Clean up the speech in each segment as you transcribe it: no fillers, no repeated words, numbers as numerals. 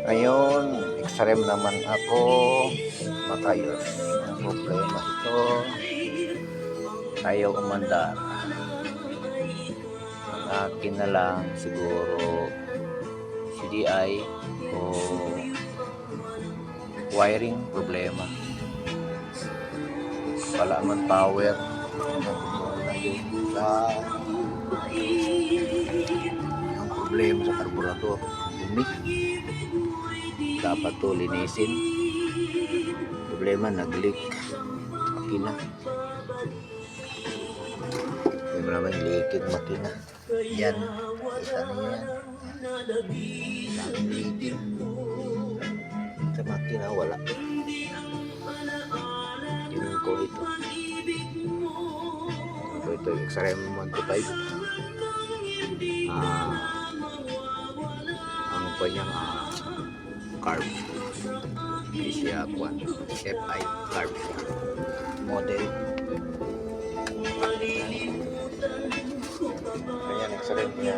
Ngayon, extreme naman ako matayos. Ang problema ito, ayaw umandar. Ang akin na lang siguro CDI o wiring problema. Wala man power. Yung problema sa karburador, dumi. Dapat to linisin. Problema, nag-leak makina. Yung naman leaked makina. Yan, kita niyo yan. Daming leaking sa makina, wala. Tingin ko ito. Ito XRM 125. Ang kanyang carb. Hindi siya FI carb model. Ayan, XRM niya.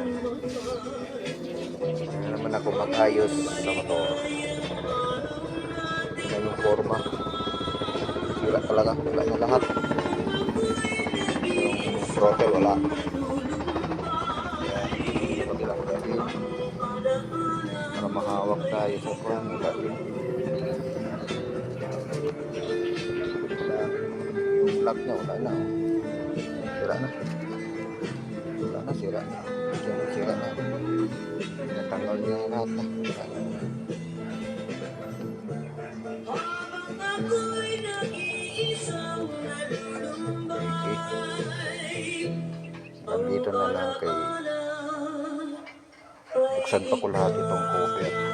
Hindi naman ako mag-ayos sa motor. Tingnan yung forma. Sira talaga. Wala na lahat. Yung throttle wala. Ayan. Pag ilang gawin. Para mahawak tayo sa kwan. Wala din. Yung plug niya wala na. Sira na. Wala na, sira na. Sira na. Natanggal niya lahat na. Nandito na lang kay buksan pa ko lahat itong cover.